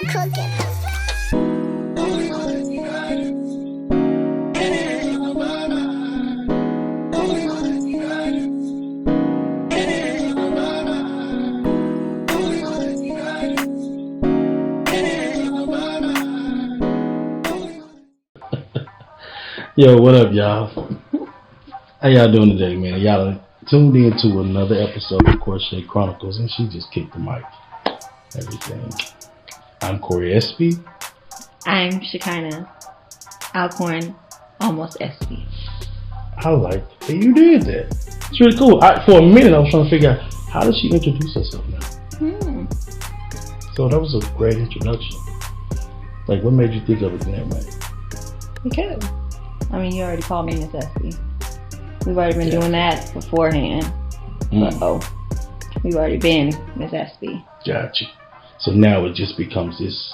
cooking. Yo, what up, y'all? How y'all doing today, man? Y'all tuned in to another episode of CorshayChronicles, and she just kicked the mic. Everything. I'm Corey SB. I'm Shekinah Alcorn, almost SB. I like that you did that. It's really cool. For a minute, I was trying to figure out how does she introduce herself now. So that was a great introduction. Like, what made you think of it in that way? Because, I mean, you already called me Miss SB. We've already been doing that beforehand. So, we've already been Miss SB. Gotcha. So now it just becomes this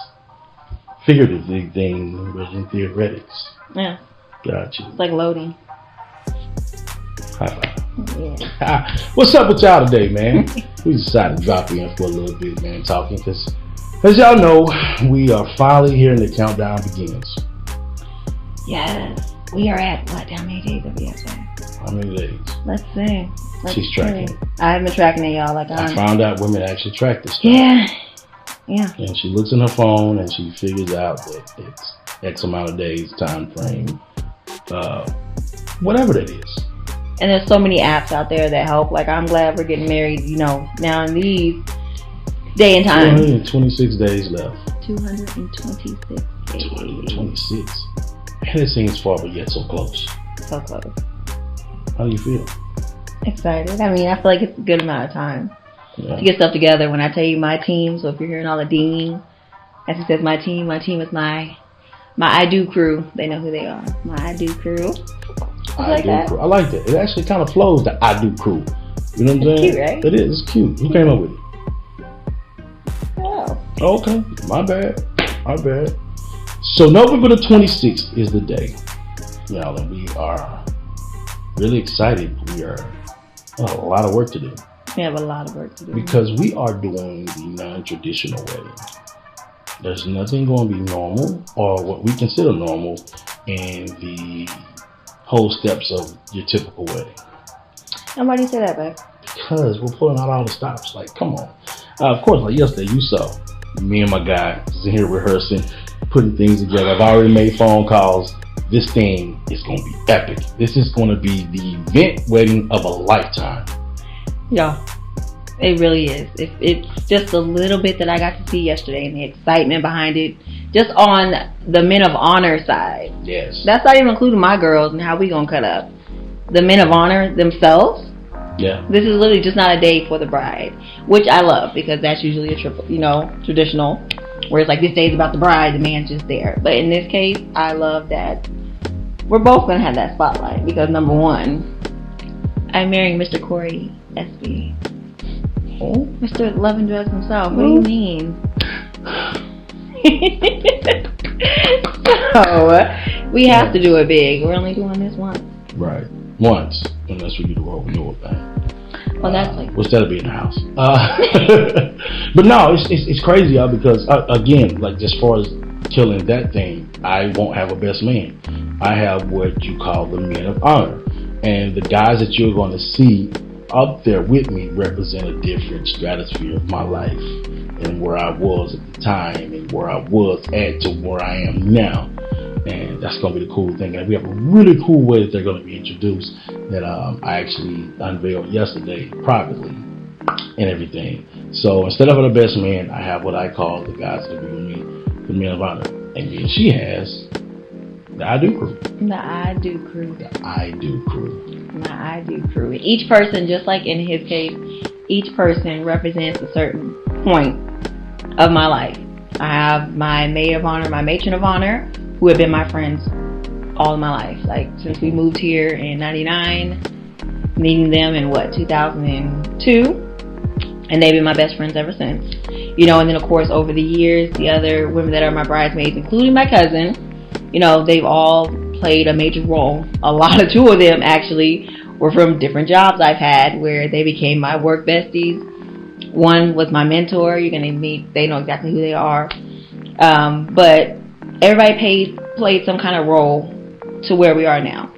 figurative thing rather than theoretics. Yeah. Gotcha. It's like loading. High five. Yeah. What's up with y'all today, man? We decided to drop in for a little bit, man, talking, because as y'all know, we are finally here and the countdown begins. Yes. We are at, what, how many days have we had there? How many days? Let's see. She's tracking. I haven't been tracking it, y'all. I found out women actually track this stuff. Yeah. And she looks in her phone and she figures out that it's X amount of days, time frame, whatever that is. And there's so many apps out there that help. Like, I'm glad we're getting married, now in these day and time. 226 days left. 226 days. 226. And it seems far, but yet so close. So close. How do you feel? Excited. I mean, I feel like it's a good amount of time to get stuff together. When I tell you my team, so if you're hearing all the dinging, as he says, my team is my I Do crew. They know who they are. My I Do crew. I Do crew. I like that. It actually kind of flows, the I Do crew. You know what I'm saying? Cute, right? It is. It's cute. Who came up with it? Oh. Okay. My bad. So November the 26th is the day. And we are really excited. We are a lot of work to do. We have a lot of work to do. Because we are doing the non-traditional wedding. There's nothing going to be normal or what we consider normal in the whole steps of your typical wedding. And why do you say that, babe? Because we're pulling out all the stops. Like, come on. Of course, like yesterday, you saw me and my guy sitting here rehearsing, putting things together. I've already made phone calls. This thing is going to be epic. This is going to be the event wedding of a lifetime. Yeah, it really is. It's just a little bit that I got to see yesterday and the excitement behind it, just on the men of honor side. Yes. That's not even including my girls and how we going to cut up. The men of honor themselves. Yeah. This is literally just not a day for the bride, which I love because that's usually a traditional, where it's like this day's about the bride, the man's just there. But in this case, I love that we're both going to have that spotlight because, number one, I'm marrying Mr. Corey SB. Oh? Mr. Love and Drugs himself. What do you mean? So, we have to do it big. We're only doing this once. Right. Once. Unless we do the Royal Renewal thing. Well, that's like... Which that'll be in the house. But no, it's crazy, y'all, because, again, like, as far as killing that thing, I won't have a best man. I have what you call the men of honor. And the guys that you're going to see up there with me represent a different stratosphere of my life and where I was at the time and where I was at to where I am now. And that's going to be the cool thing. And we have a really cool way that they're going to be introduced that I actually unveiled yesterday privately and everything. So instead of the best man, I have what I call the guys that will be with me, the men of honor. And then she has the I Do crew. The I Do crew. The I Do crew. The I Do crew. Each person, just like in his case, each person represents a certain point of my life. I have my maid of honor, my matron of honor, who have been my friends all of my life. Like, since we moved here in 99, meeting them in 2002, and they've been my best friends ever since. And then of course over the years, the other women that are my bridesmaids, including my cousin, they've all played a major role. Two of them actually were from different jobs I've had where they became my work besties. One was my mentor. You're going to meet, they know exactly who they are. But everybody played some kind of role to where we are now,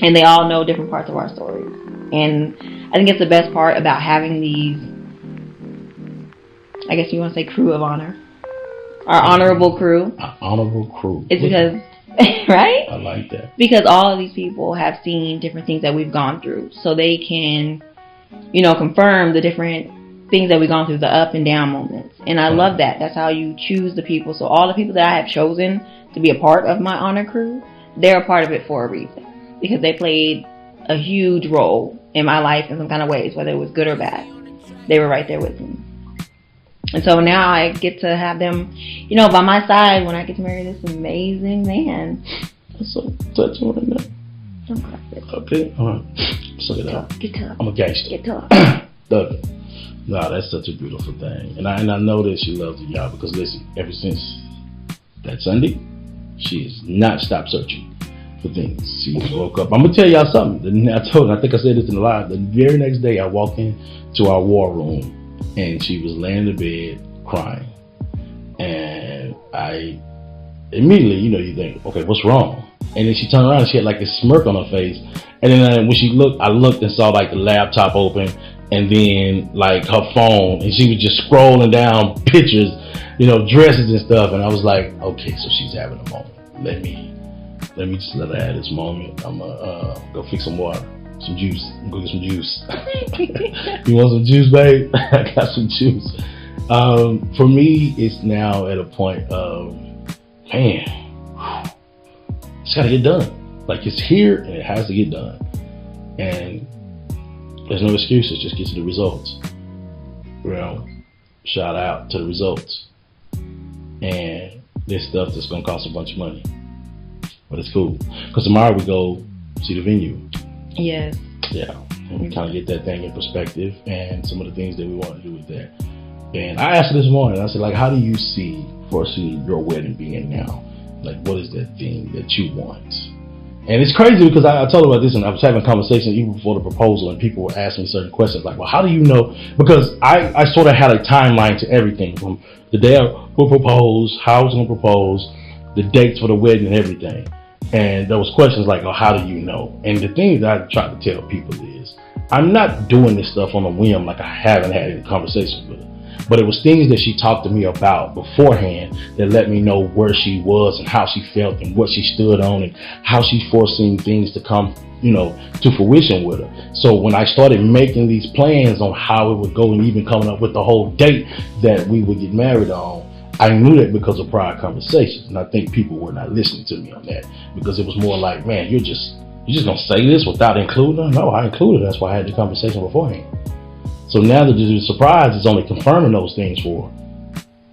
and they all know different parts of our stories. And I think it's the best part about having these, I guess you want to say, crew of honor, our honorable crew. Honorable crew. It's because, right? I like that. Because all of these people have seen different things that we've gone through, so they can, confirm the different things that we've gone through, the up and down moments. And I love that. That's how you choose the people. So all the people that I have chosen to be a part of my honor crew, they're a part of it for a reason, because they played a huge role in my life in some kind of ways, whether it was good or bad. They were right there with me. And so now I get to have them, by my side when I get to marry this amazing man. That's so touching right now. Don't cry. Okay, all right. Suck it out. Get tough. I'm a gangster. Get tough. Love it. No, that's such a beautiful thing. And I know that she loves y'all because, listen, ever since that Sunday, she has not stopped searching for things. She woke up. I'm going to tell y'all something. I think I said this in the live. The very next day, I walked into our war room, and she was laying in the bed crying. And I immediately, you think, okay, what's wrong? And then she turned around and she had like this smirk on her face. And then when she looked, I looked and saw like the laptop open, and then like her phone, and she was just scrolling down pictures, dresses and stuff. And I was like, okay, so she's having a moment. Let me just let her have this moment. I'm gonna go fix some water, some juice. I'm gonna go get some juice. You want some juice, babe? I got some juice. For me, it's now at a point of, man, it's gotta get done. Like, it's here and it has to get done. And there's no excuses, just get to the results. Shout out to the results. And this stuff that's gonna cost a bunch of money. But it's cool. Because tomorrow we go see the venue. Yes. Yeah. And we kind of get that thing in perspective and some of the things that we want to do with that. And I asked her this morning, I said, like, how do you foresee your wedding being now? Like, what is that thing that you want? And it's crazy because I told her about this, and I was having a conversation even before the proposal, and people were asking me certain questions like, well, how do you know? Because I sort of had a timeline to everything, from the day I would propose, how I was going to propose, the dates for the wedding and everything. And there was questions like, oh, how do you know? And the thing that I try to tell people is, I'm not doing this stuff on a whim, like I haven't had any conversations with her. But it was things that she talked to me about beforehand that let me know where she was and how she felt and what she stood on and how she foreseen things to come, to fruition with her. So when I started making these plans on how it would go and even coming up with the whole date that we would get married on, I knew that because of prior conversations. And I think people were not listening to me on that, because it was more like, man, you're just gonna say this without including her? No, I included her. That's why I had the conversation beforehand. So now the surprise is only confirming those things for her,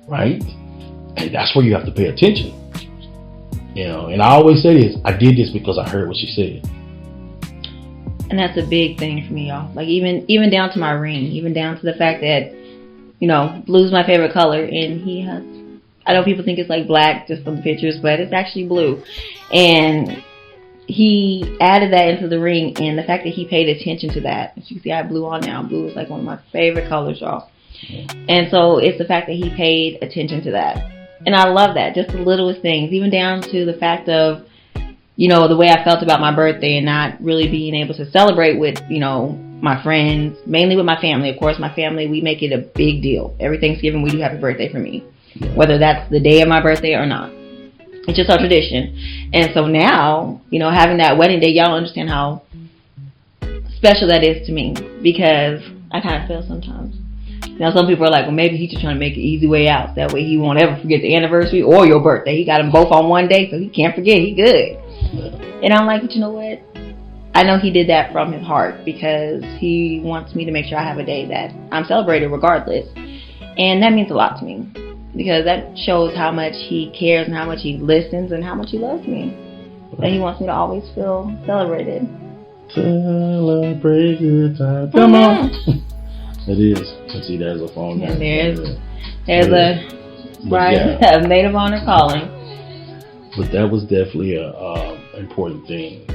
right? And that's where you have to pay attention. And I always say this, I did this because I heard what she said. And that's a big thing for me, y'all. Like, even down to my ring, even down to the fact that, blue's my favorite color, and I know people think it's like black just from the pictures, but it's actually blue. And he added that into the ring, and the fact that he paid attention to that. As you can see, I have blue on now. Blue is like one of my favorite colors, y'all. And so it's the fact that he paid attention to that. And I love that. Just the littlest things, even down to the fact of, the way I felt about my birthday and not really being able to celebrate with, my friends, mainly with my family. Of course, my family, we make it a big deal. Every Thanksgiving, we do happy birthday for me, whether that's the day of my birthday or not. It's just our tradition. And so now, having that wedding day, y'all understand how special that is to me, because I kind of feel sometimes. Some people are like, well, maybe he's just trying to make an easy way out. That way he won't ever forget the anniversary or your birthday. He got them both on one day, so he can't forget. He good. And I'm like, but you know what? I know he did that from his heart, because he wants me to make sure I have a day that I'm celebrated regardless. And that means a lot to me, because that shows how much he cares and how much he listens and how much he loves me. And he wants me to always feel celebrated. Celebrate good time. Come on. It is. You see, there's a phone. And there's a maid of honor calling. But that was definitely a important thing,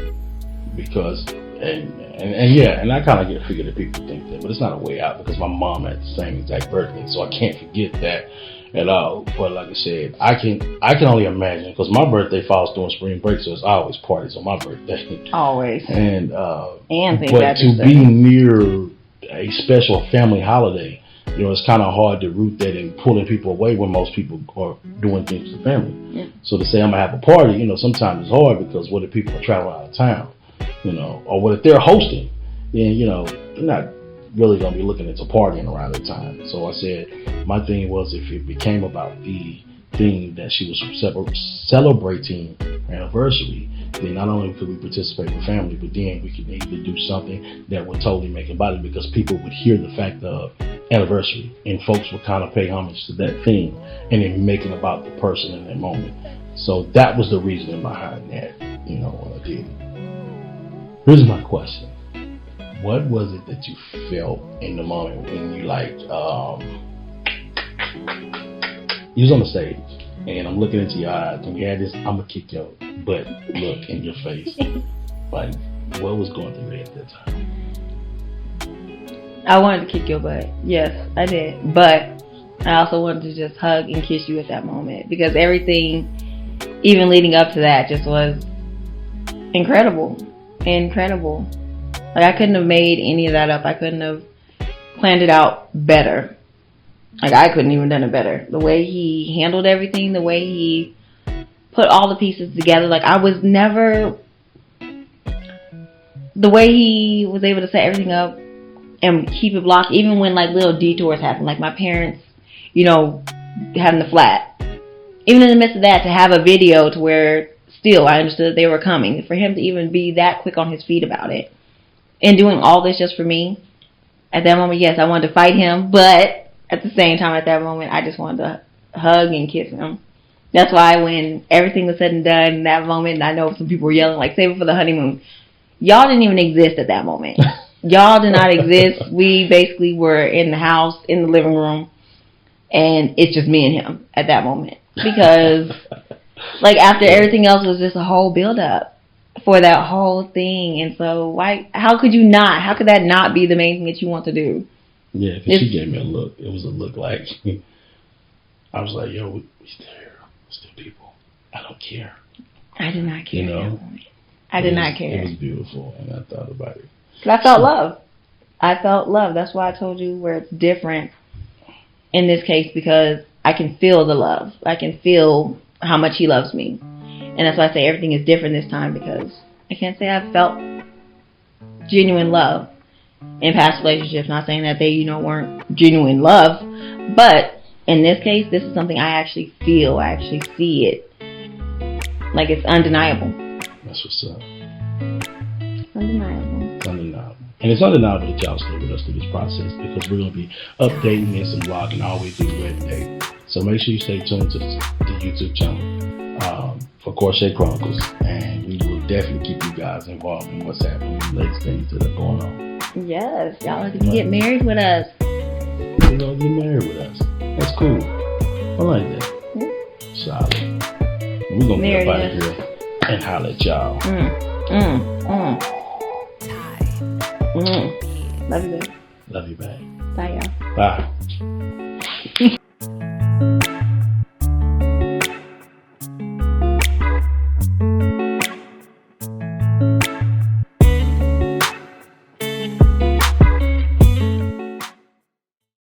because and I kind of figure that people think that, but it's not a way out, because my mom had the same exact birthday, so I can't forget that. at all. But like I said, I can only imagine because my birthday falls during spring break, so it's always parties on my birthday. Always. And things but to be near a special family holiday, it's kind of hard to root that in pulling people away when most people are doing things with family. Yeah. So to say I'm gonna have a party, sometimes it's hard because what if people are traveling out of town, or what if they're hosting, then they're not really gonna be looking into partying around the time. So I said my thing was if it became about the thing that she was celebrating her anniversary, then not only could we participate with family, but then we could either do something that would totally make it about it because people would hear the fact of anniversary and folks would kind of pay homage to that thing and then make it about the person in that moment. So that was the reasoning behind that, what I did. Here's my question. What was it that you felt in the moment when you you was on the stage and I'm looking into your eyes and you had this "I'ma kick your butt" look in your face? Like, what was going through your head at that time? I wanted to kick your butt. Yes, I did. But I also wanted to just hug and kiss you at that moment because everything, even leading up to that, just was incredible. Incredible. Like, I couldn't have made any of that up. I couldn't have planned it out better. Like, I couldn't even done it better. The way he handled everything, the way he put all the pieces together. Like, I was never... The way he was able to set everything up and keep it blocked, even when, little detours happen. Like, my parents, having the flat. Even in the midst of that, to have a video to where still I understood they were coming. For him to even be that quick on his feet about it. And doing all this just for me. At that moment, yes, I wanted to fight him. But at the same time, at that moment, I just wanted to hug and kiss him. That's why when everything was said and done in that moment, and I know some people were yelling, save it for the honeymoon. Y'all didn't even exist at that moment. Y'all did not exist. We basically were in the house, in the living room. And it's just me and him at that moment. Because, after everything else was just a whole build-up for that whole thing. And so, how could that not be the main thing that you want to do? Yeah, because she gave me a look. It was a look like, I was like, yo, we still here. We're still people. I don't care. I did not care. I did not care. It was beautiful, and I thought about it. But I felt love. I felt love. That's why I told you where it's different in this case, because I can feel the love. I can feel how much he loves me. And that's why I say everything is different this time, because I can't say I've felt genuine love in past relationships. Not saying that they, weren't genuine love, but in this case, this is something I actually feel. I actually see it. Like, it's undeniable. That's what's up. Undeniable. It's undeniable. And it's undeniable that y'all stay with us through this process, because we're going to be updating this and blogging all the way through every day. So make sure you stay tuned to the YouTube channel for CorshayChronicles, and we will definitely keep you guys involved in what's happening, the latest things that are going on. Yes, y'all are going to get married with us. You're going to get married with us. That's cool. I like that. Solid. We're going to get up out of here and holler at y'all. Love you, babe. Love you, babe. Bye, y'all. Bye.